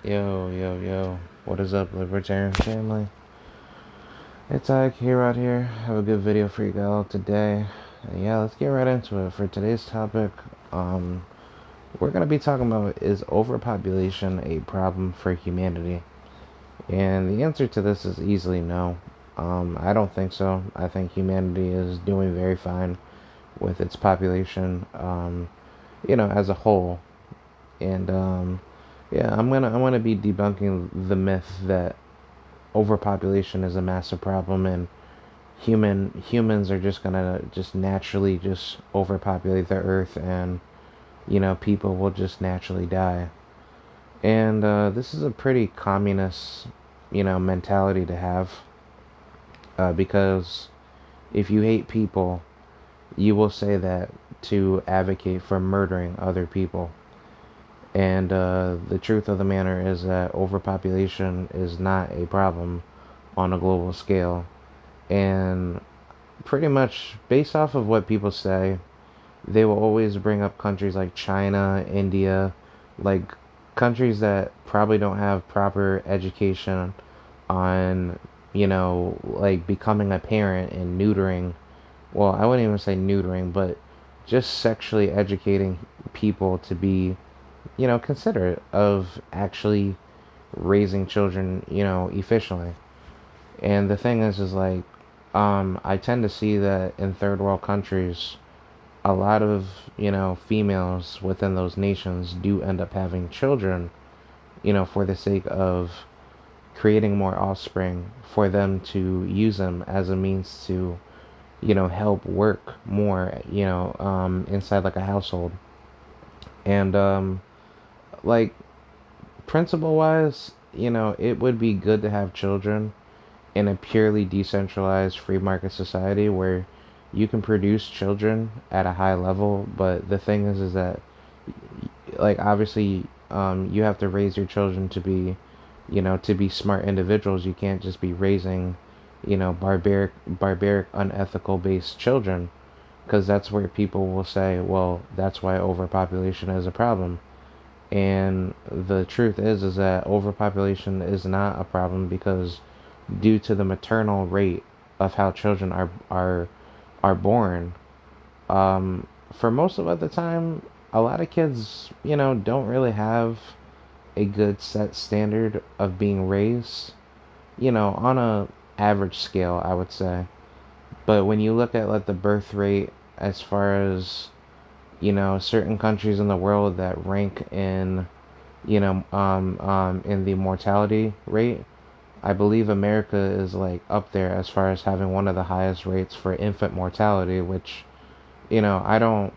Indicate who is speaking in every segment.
Speaker 1: Yo, yo, yo. What is up, Libertarian family? It's Ike here out here. Have a good video for you guys today. And yeah, let's get right into it. For today's topic, um, we're going to be talking about, is overpopulation a problem for humanity? And the answer to this is easily no. I don't think so. I think humanity is doing very fine with its population, as a whole. And yeah, I'm gonna be debunking the myth that overpopulation is a massive problem and humans are just gonna just naturally just overpopulate the earth, and people will just naturally die. And this is a pretty communist mentality to have, because if you hate people, you will say that to advocate for murdering other people. And the truth of the matter is that overpopulation is not a problem on a global scale. And pretty much based off of what people say, they will always bring up countries like China, India, like countries that probably don't have proper education on, like becoming a parent and neutering. Well, I wouldn't even say neutering, but just sexually educating people to be, considerate of actually raising children, efficiently. And the thing is like, I tend to see that in third world countries, a lot of, females within those nations do end up having children, for the sake of creating more offspring for them to use them as a means to, help work more, inside like a household. And, like, principle wise, it would be good to have children in a purely decentralized free market society where you can produce children at a high level. But the thing is that, like, obviously, you have to raise your children to be, to be smart individuals. You can't just be raising, barbaric, unethical based children, because that's where people will say, well, that's why overpopulation is a problem. And the truth is that overpopulation is not a problem, because due to the maternal rate of how children are born, for most of the time, a lot of kids, don't really have a good set standard of being raised, on a average scale, I would say. But when you look at like the birth rate, as far as certain countries in the world that rank in, in the mortality rate, I believe America is like up there as far as having one of the highest rates for infant mortality, which, I don't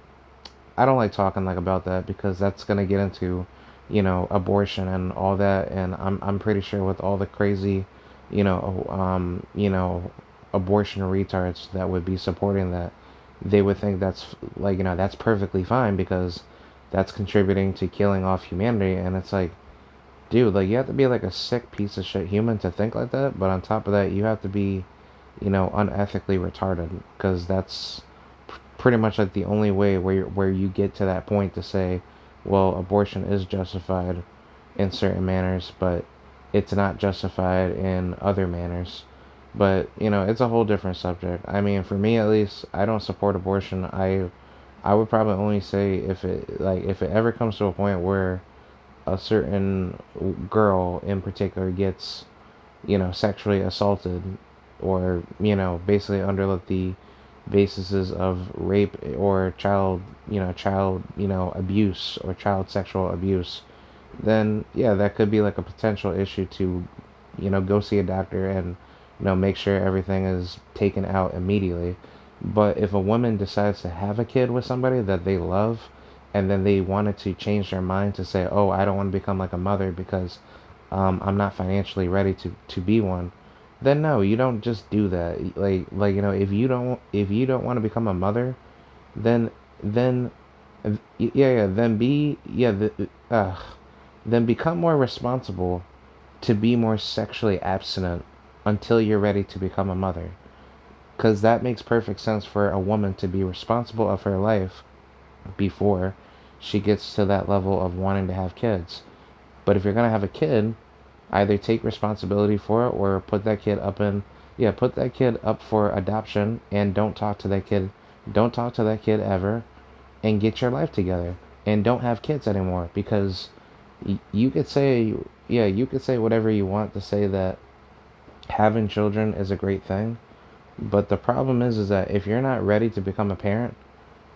Speaker 1: like talking like about that, because that's gonna get into, abortion and all that. And I'm pretty sure with all the crazy, you know, um, you know, abortion retards that would be supporting that, they would think that's like, that's perfectly fine, because that's contributing to killing off humanity. And it's like, dude, like, you have to be like a sick piece of shit human to think like that. But on top of that, you have to be, unethically retarded, because that's pretty much like the only way where you get to that point to say, well, abortion is justified in certain manners, but it's not justified in other manners. But it's a whole different subject. I mean, for me at least, I don't support abortion. I would probably only say if it ever comes to a point where a certain girl in particular gets, sexually assaulted, or, basically under like the basis of rape or child, abuse or child sexual abuse, then yeah, that could be like a potential issue to, go see a doctor and, make sure everything is taken out immediately. But if a woman decides to have a kid with somebody that they love, and then they wanted to change their mind to say, oh, I don't want to become like a mother because, I'm not financially ready to be one, then no, you don't just do that. If you don't want to become a mother, then then yeah, then be yeah then become more responsible to be more sexually abstinent until you're ready to become a mother. Because that makes perfect sense for a woman to be responsible of her life before she gets to that level of wanting to have kids. But if you're gonna have a kid, either take responsibility for it or put that kid up in, yeah, put that kid up for adoption, and don't talk to that kid. Don't talk to that kid ever, and get your life together, and don't have kids anymore, because you could say, yeah, you could say whatever you want to say that having children is a great thing, but the problem is that if you're not ready to become a parent,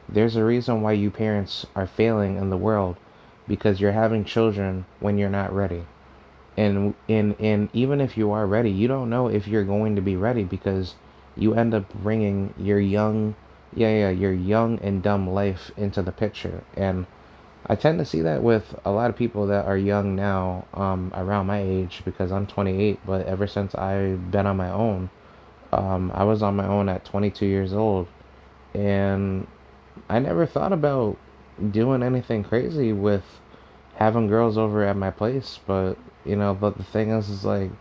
Speaker 1: there's a reason why you parents are failing in the world, because you're having children when you're not ready. And even if you are ready, you don't know if you're going to be ready, because you end up bringing your young, yeah, your young and dumb life into the picture. And I tend to see that with a lot of people that are young now, around my age, because I'm 28. But ever since I've been on my own, I was on my own at 22 years old, and I never thought about doing anything crazy with having girls over at my place. But but the thing is like,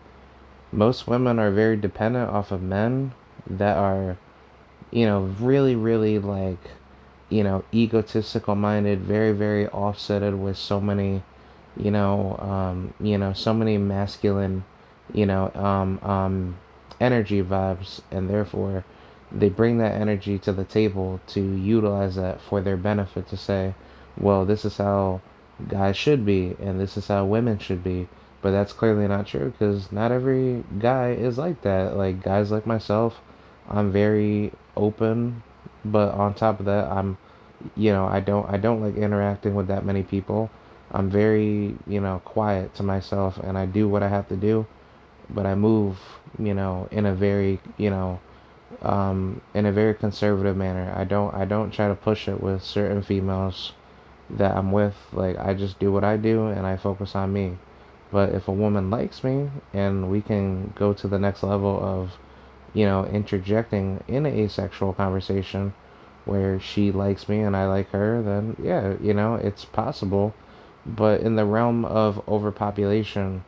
Speaker 1: most women are very dependent off of men that are, really, really, like, egotistical minded, very, very offsetted with so many, so many masculine, you know, um, um, energy vibes, and therefore they bring that energy to the table to utilize that for their benefit, to say, well, this is how guys should be, and this is how women should be. But that's clearly not true, because not every guy is like that. Like, guys like myself, I'm very open, but on top of that, I don't like interacting with that many people. I'm very, quiet to myself, and I do what I have to do, but I move, in a very, in a very conservative manner. I don't try to push it with certain females that I'm with. Like, I just do what I do, and I focus on me. But if a woman likes me and we can go to the next level of, interjecting in an asexual conversation where she likes me and I like her, then yeah, it's possible. But in the realm of overpopulation,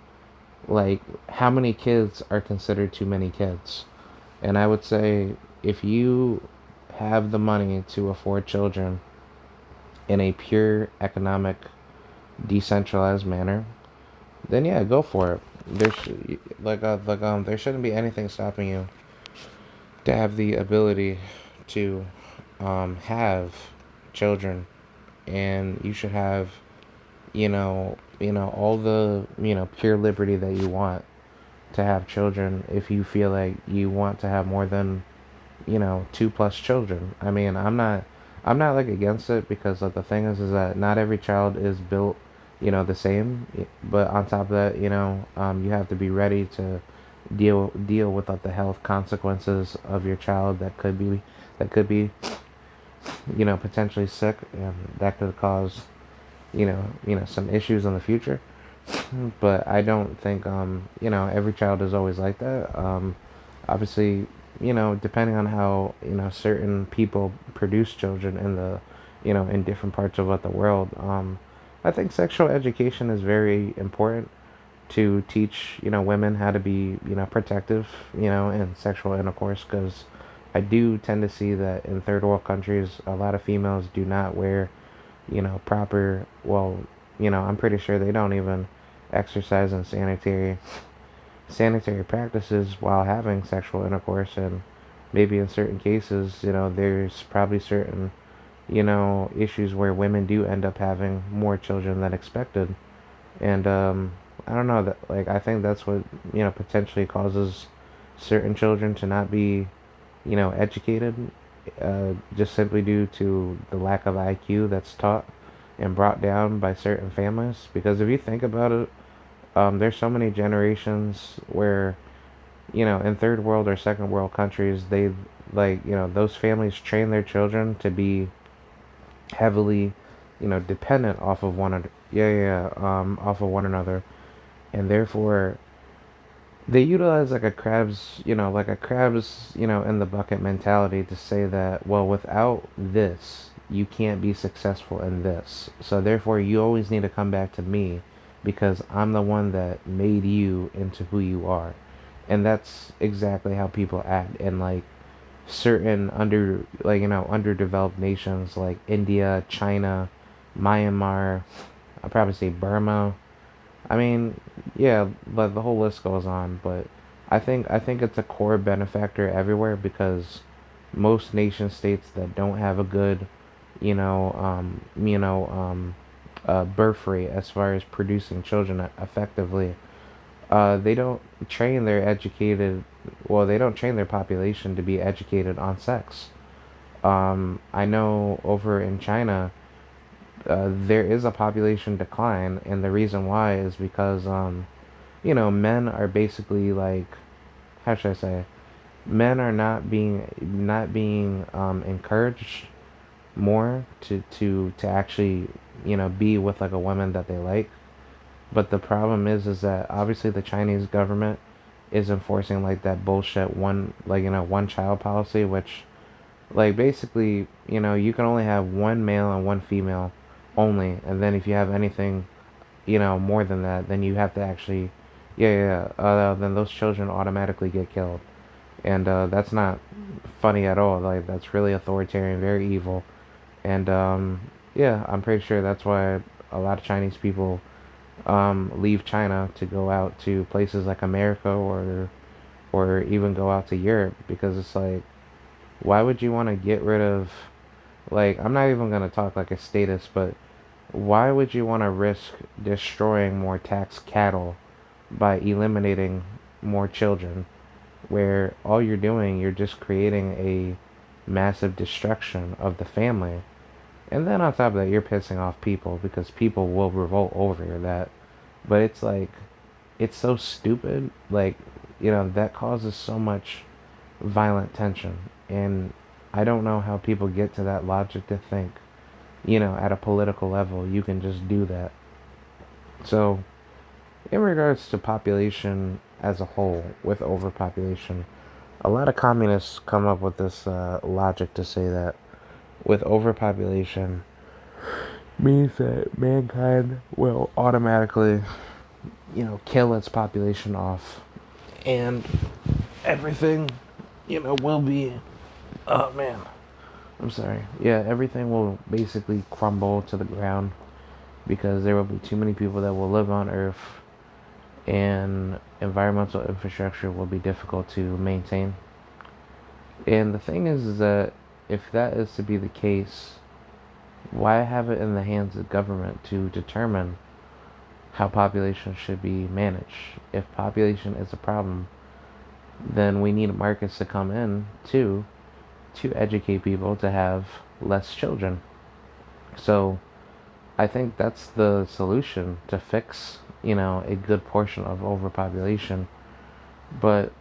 Speaker 1: like, how many kids are considered too many kids? And I would say, if you have the money to afford children in a pure economic, decentralized manner, then yeah, go for it. There shouldn't be anything stopping you to have the ability to have children, and you should have, all the, pure liberty that you want to have children, if you feel like you want to have more than, two plus children. I mean, I'm not like against it, because like, the thing is that not every child is built, the same. But on top of that, you have to be ready to deal with like the health consequences of your child that could be potentially sick, and that could cause, some issues in the future. But I don't think, every child is always like that. Obviously, depending on how, certain people produce children in the, in different parts of the world. I think sexual education is very important to teach, women how to be, protective, in sexual intercourse, because I do tend to see that in third world countries, a lot of females do not wear, proper, well, I'm pretty sure they don't even exercise in sanitary practices while having sexual intercourse. And maybe in certain cases, there's probably certain, issues where women do end up having more children than expected. And I don't know, that, like, I think that's what, potentially causes certain children to not be, educated, just simply due to the lack of IQ that's taught and brought down by certain families. Because if you think about it, there's so many generations where, in third world or second world countries, they, like, those families train their children to be heavily, dependent off of one another. Yeah, yeah, off of one another, and therefore they utilize like a crabs, in the bucket mentality, to say that, well, without this, you can't be successful in this. So therefore, you always need to come back to me, because I'm the one that made you into who you are. And that's exactly how people act in, like, certain underdeveloped nations like India, China, Myanmar. I'll probably say Burma, I mean, yeah, but the whole list goes on. But I think it's a core benefactor everywhere because most nation states that don't have a good, you know, birth rate as far as producing children effectively, they don't train their educated, well, they don't train their population to be educated on sex. I know over in China, there is a population decline, and the reason why is because, men are basically like, how should I say, men are not being encouraged more to actually, be with like a woman that they like. But the problem is that obviously the Chinese government is enforcing like that bullshit one child policy, which like basically, you can only have one male and one female only, and then if you have anything, more than that, then you have to actually, then those children automatically get killed. And that's not funny at all. Like that's really authoritarian, very evil. And yeah, I'm pretty sure that's why a lot of Chinese people leave China to go out to places like America or even go out to Europe because it's like, why would you want to get rid of, like, I'm not even gonna talk like a status, but why would you want to risk destroying more tax cattle by eliminating more children? Where all you're doing, you're just creating a massive destruction of the family. And then on top of that, you're pissing off people because people will revolt over that. But it's like, it's so stupid. Like, that causes so much violent tension. And I don't know how people get to that logic to think, at a political level, you can just do that. So, in regards to population as a whole, with overpopulation, a lot of communists come up with this logic to say that with overpopulation means that mankind will automatically, kill its population off, and everything, will be. Oh man, I'm sorry. Yeah, everything will basically crumble to the ground because there will be too many people that will live on Earth, and environmental infrastructure will be difficult to maintain. And the thing is that if that is to be the case, why have it in the hands of government to determine how population should be managed? If population is a problem, then we need markets to come in to educate people to have less children. So I think that's the solution to fix, a good portion of overpopulation. But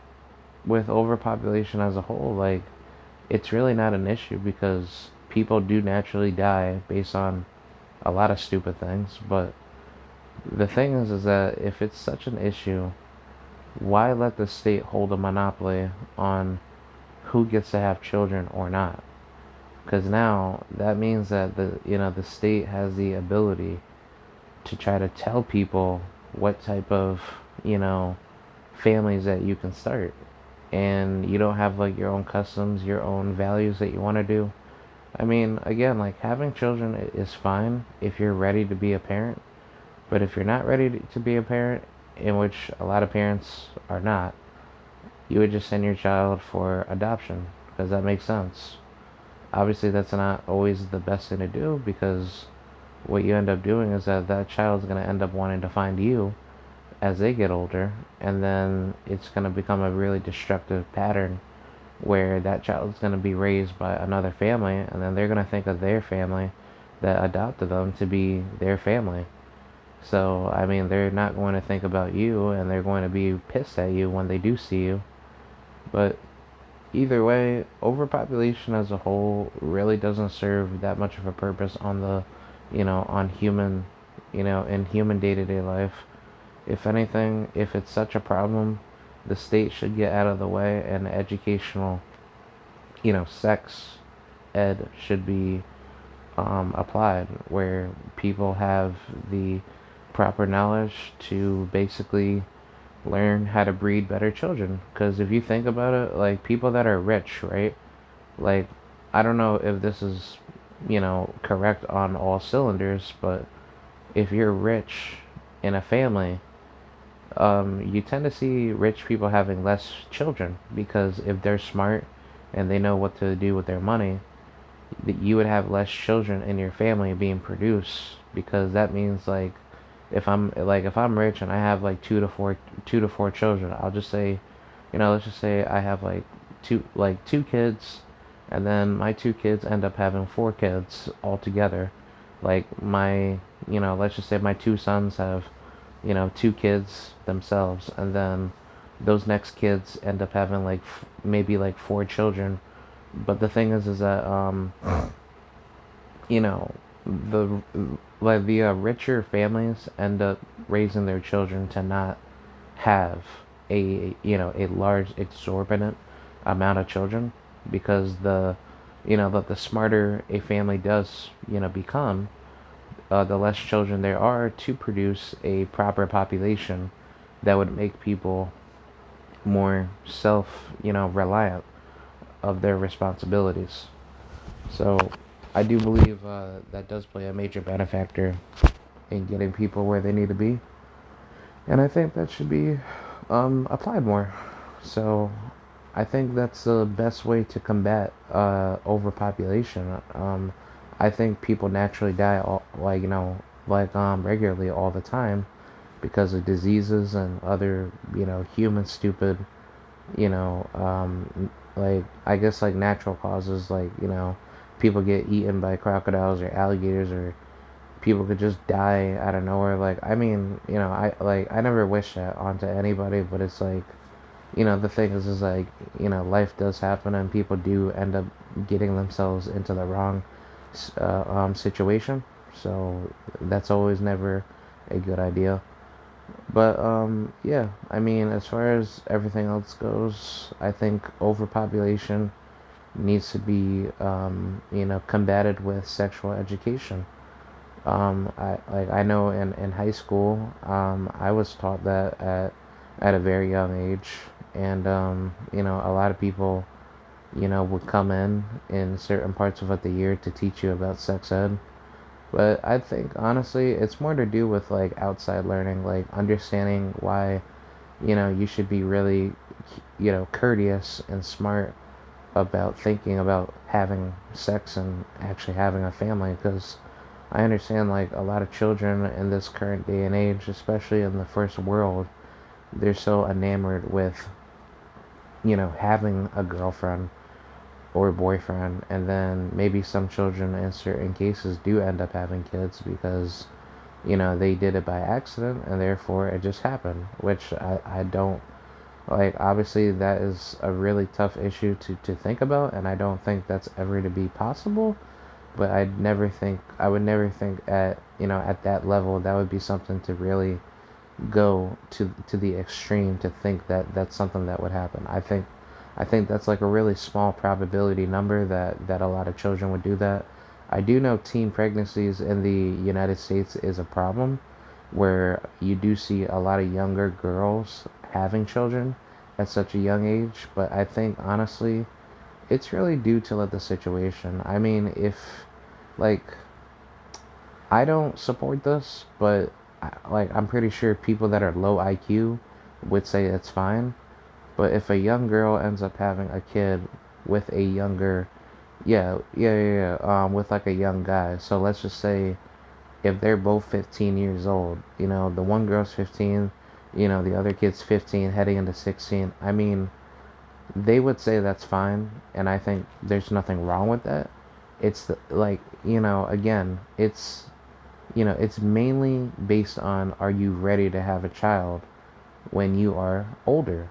Speaker 1: with overpopulation as a whole, like, it's really not an issue because people do naturally die based on a lot of stupid things. But the thing is that if it's such an issue, why let the state hold a monopoly on who gets to have children or not? Because now that means that the state has the ability to try to tell people what type of families that you can start, and you don't have like your own customs, your own values that you want to do. I mean, again, like having children is fine if you're ready to be a parent, but if you're not ready to be a parent, in which a lot of parents are not, you would just send your child for adoption because that makes sense. Obviously, that's not always the best thing to do because what you end up doing is that that child's going to end up wanting to find you as they get older, and then it's going to become a really destructive pattern where that child is going to be raised by another family, and then they're going to think of their family that adopted them to be their family. So, I mean, they're not going to think about you, and they're going to be pissed at you when they do see you. But either way, overpopulation as a whole really doesn't serve that much of a purpose on the, on human, in human day-to-day life. If anything, if it's such a problem, the state should get out of the way, and educational, sex ed should be applied where people have the proper knowledge to basically learn how to breed better children. Because if you think about it, like people that are rich, right? Like, I don't know if this is, correct on all cylinders, but if you're rich in a family, you tend to see rich people having less children because if they're smart and they know what to do with their money, that you would have less children in your family being produced because that means like if I'm rich and I have like two to four children, I'll just say, let's just say I have like two kids, and then my two kids end up having four kids altogether. Like let's just say my two sons have, two kids themselves, and then those next kids end up having like maybe like four children. But the thing is that you know, the richer families end up raising their children to not have a large exorbitant amount of children because the smarter a family does become, the less children there are to produce a proper population that would make people more self reliant of their responsibilities. So I do believe that does play a major benefactor in getting people where they need to be, and I think that should be applied more. So I think that's the best way to combat overpopulation. I think people naturally die regularly all the time because of diseases and other human stupid I guess like natural causes like people get eaten by crocodiles or alligators, or people could just die out of nowhere. Like I mean, I never wish that onto anybody, but it's like the thing is like life does happen and people do end up getting themselves into the wrong situation. So that's always never a good idea. But yeah, I mean, as far as everything else goes, I think overpopulation needs to be combated with sexual education. I know in high school, I was taught that at a very young age, and a lot of people would come in certain parts of the year to teach you about sex ed. But I think honestly, it's more to do with like outside learning, like understanding why you should be really courteous and smart about thinking about having sex and actually having a family, because I understand like a lot of children in this current day and age, especially in the first world, they're so enamored with having a girlfriend or boyfriend, and then maybe some children in certain cases do end up having kids because they did it by accident and therefore it just happened, which I don't like. Obviously that is a really tough issue to think about, and I don't think that's ever to be possible, but I would never think at at that level that would be something to really go to the extreme to think that that's something that would happen. I think that's like a really small probability number that a lot of children would do that. I do know teen pregnancies in the United States is a problem where you do see a lot of younger girls having children at such a young age, but I think honestly it's really due to like the situation. I mean, if like I don't support this, but I'm pretty sure people that are low IQ would say it's fine. But if a young girl ends up having a kid with a younger, with like a young guy. So let's just say if they're both 15 years old, the one girl's 15, the other kid's 15 heading into 16. I mean, they would say that's fine, and I think there's nothing wrong with that. It's like, again, it's mainly based on, are you ready to have a child when you are older?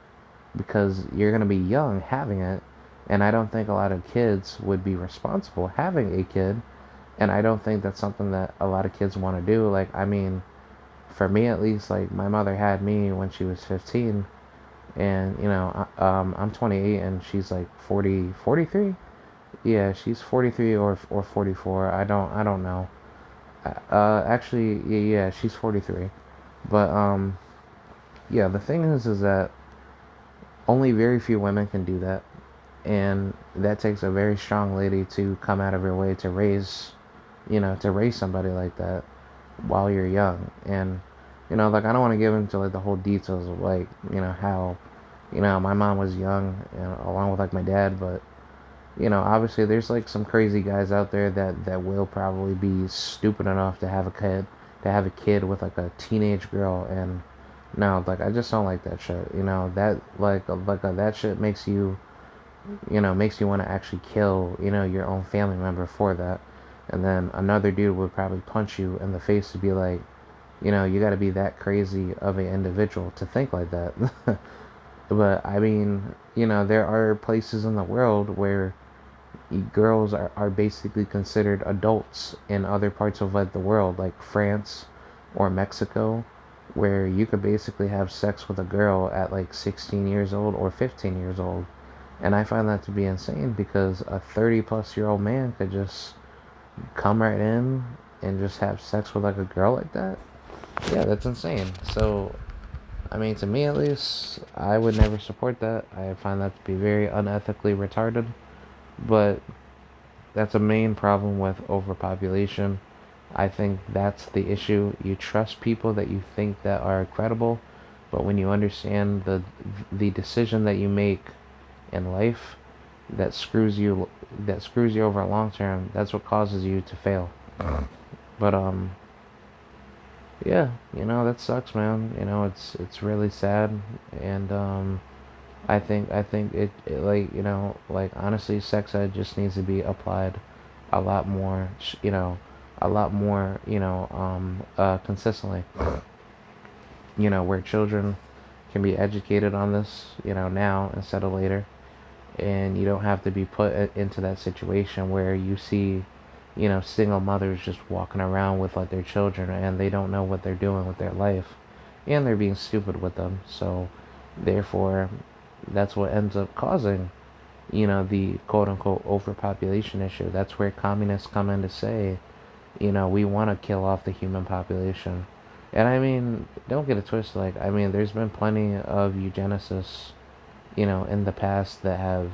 Speaker 1: Because you're going to be young having it, and I don't think a lot of kids would be responsible having a kid, and I don't think that's something that a lot of kids want to do. Like, I mean, for me at least, like my mother had me when she was 15, and I'm 28 and she's like 40, 43. Yeah, she's 43 or 44. I don't know. Actually, yeah, she's 43. But yeah, the thing is that only very few women can do that, and that takes a very strong lady to come out of her way to raise somebody like that while you're young. And Like I don't want to get into like the whole details of like how my mom was young, along with like my dad, but obviously there's like some crazy guys out there that will probably be stupid enough to have a kid with like a teenage girl. And no, like I just don't like that shit. That that shit makes you want to actually kill your own family member for that. And then another dude would probably punch you in the face to be like, you got to be that crazy of an individual to think like that. But I mean, there are places in the world where girls are basically considered adults in other parts of like the world, like France or Mexico, where you could basically have sex with a girl at like 16 years old or 15 years old. And I find that to be insane because a 30 plus year old man could just come right in and just have sex with like a girl like that. Yeah, that's insane. So, I mean, to me at least, I would never support that. I find that to be very unethically retarded. But that's a main problem with overpopulation. I think that's the issue. You trust people that you think that are credible, but when you understand the decision that you make in life that screws you over long term, that's what causes you to fail. But yeah, that sucks, man. It's really sad. And I think it like like honestly, sex ed just needs to be applied a lot more, a lot more, consistently. Where children can be educated on this, now instead of later, and you don't have to be put into that situation where you see, single mothers just walking around with like their children and they don't know what they're doing with their life, and they're being stupid with them. So, therefore, that's what ends up causing, the quote unquote overpopulation issue. That's where communists come in to say, we want to kill off the human population. And I mean, don't get it twisted. Like, I mean, there's been plenty of eugenicists, in the past that have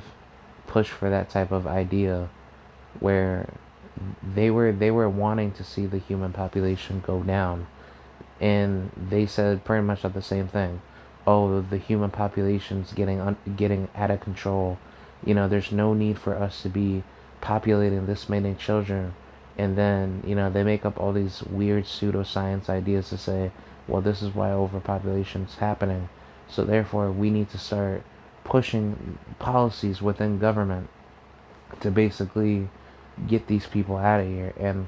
Speaker 1: pushed for that type of idea where they were wanting to see the human population go down, and they said pretty much the same thing. Oh, the human population's getting out of control. There's no need for us to be populating this many children. And then they make up all these weird pseudoscience ideas to say, well, this is why overpopulation is happening. So therefore, we need to start pushing policies within government to basically get these people out of here. And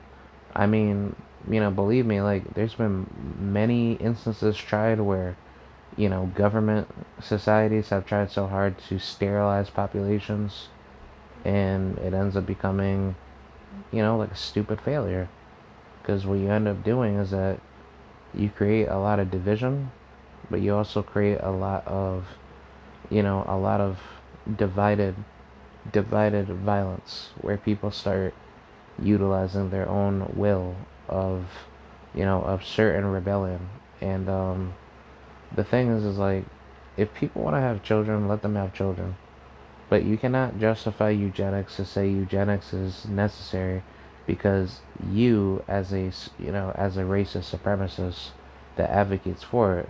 Speaker 1: I mean, believe me, like there's been many instances tried where, government societies have tried so hard to sterilize populations, and it ends up becoming, like a stupid failure. Because what you end up doing is that you create a lot of division, but you also create a lot of divided violence where people start utilizing their own will of certain rebellion. And the thing is like, if people want to have children, let them have children. But you cannot justify eugenics to say eugenics is necessary because you, as a racist supremacist that advocates for it,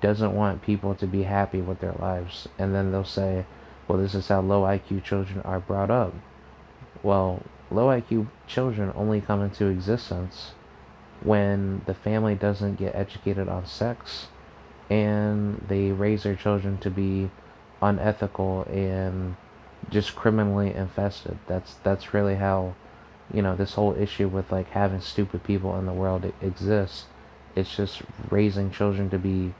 Speaker 1: doesn't want people to be happy with their lives. And then they'll say, well, this is how low IQ children are brought up. Well, low IQ children only come into existence when the family doesn't get educated on sex and they raise their children to be unethical and just criminally infested. That's really how, this whole issue with like having stupid people in the world exists. It's just raising children to be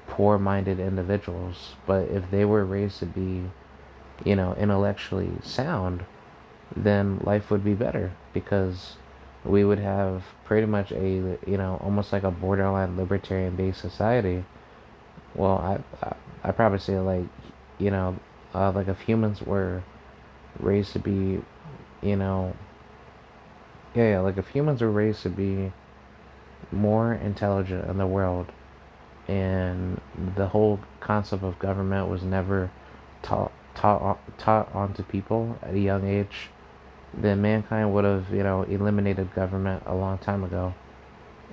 Speaker 1: poor-minded individuals. But if they were raised to be, intellectually sound, then life would be better because we would have pretty much almost like a borderline libertarian based society. Well, I probably say like, you know, like if humans were raised to be, you know, yeah, like if humans were raised to be more intelligent in the world, and the whole concept of government was never taught onto people at a young age, then mankind would have, eliminated government a long time ago.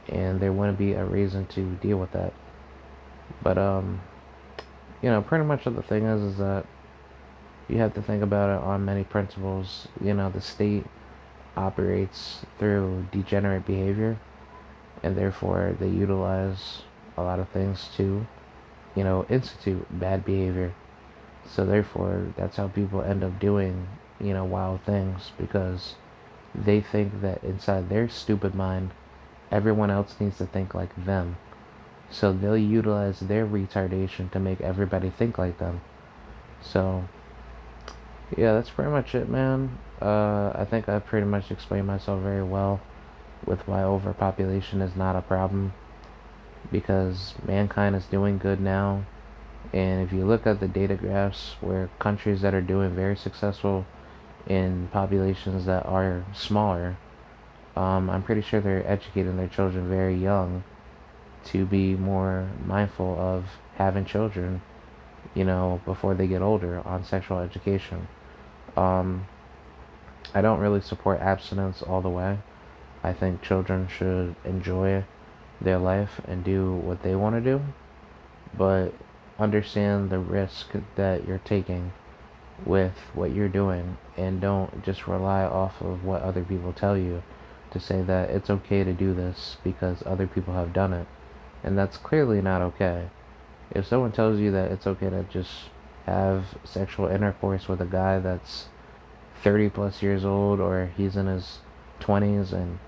Speaker 1: and there wouldn't be a reason to deal with that. But pretty much what the thing is that you have to think about it on many principles. The state operates through degenerate behavior, and therefore they utilize a lot of things to, institute bad behavior. So therefore, that's how people end up doing, wild things, because they think that inside their stupid mind, everyone else needs to think like them. So they'll utilize their retardation to make everybody think like them. So yeah, that's pretty much it, man. I think I pretty much explained myself very well with why overpopulation is not a problem, because mankind is doing good now. And if you look at the data graphs where countries that are doing very successful in populations that are smaller, I'm pretty sure they're educating their children very young to be more mindful of having children, before they get older on sexual education. Um, I don't really support abstinence all the way. I think children should enjoy their life and do what they want to do, but understand the risk that you're taking with what you're doing, and don't just rely off of what other people tell you to say that it's okay to do this because other people have done it. And that's clearly not okay. If someone tells you that it's okay to just have sexual intercourse with a guy that's 30 plus years old, or he's in his 20s, and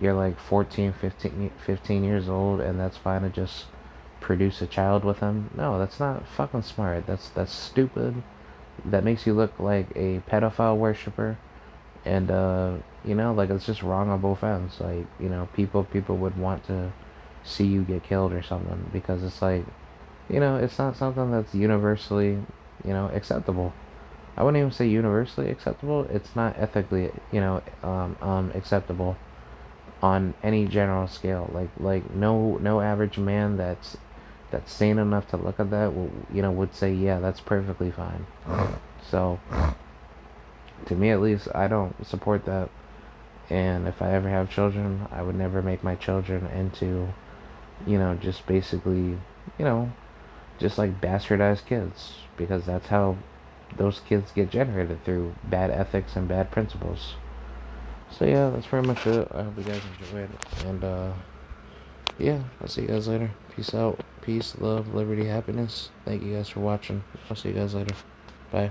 Speaker 1: you're like 14, 15 years old, and that's fine to just produce a child with him. No, that's not fucking smart. That's stupid. That makes you look like a pedophile worshiper, and like it's just wrong on both ends. Like, people would want to see you get killed or something, because it's like, it's not something that's universally, acceptable. I wouldn't even say universally acceptable. It's not ethically, acceptable on any general scale. Like no average man that's sane enough to look at that would say, yeah, that's perfectly fine. So to me, at least, I don't support that. And if I ever have children, I would never make my children into, just basically, you know, just like bastardized kids, because that's how those kids get generated, through bad ethics and bad principles. So yeah, that's pretty much it. I hope you guys enjoyed, and yeah, I'll see you guys later. Peace out. Peace, love, liberty, happiness. Thank you guys for watching. I'll see you guys later. Bye.